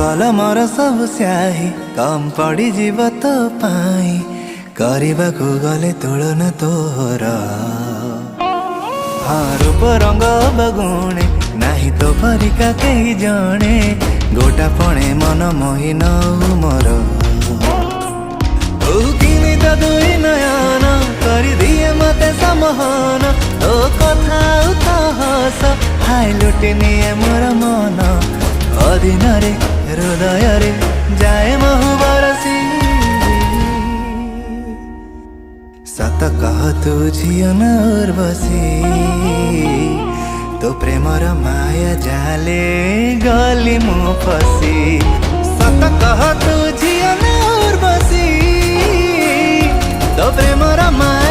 कलमर सब स्याही कम पड़ी जीव तो पाई करने को गले तुलन तोर। हाँ रूप रंग बगुणे नाही तो परिका कही जणे गोटा पणे मन मोहि नऊ मोर। किनी तो दुई नयन कर दिए मते समहन तो कथा उतहस हाय लुटि निए मोर मन अधीन रे हृदय रे जाए महु बरसी। सत कह तू झियो न उर्वशी तो प्रेमर माया जाले गली मु फसी। सत कह तू झियो न उर्वशी तो प्रेमर माया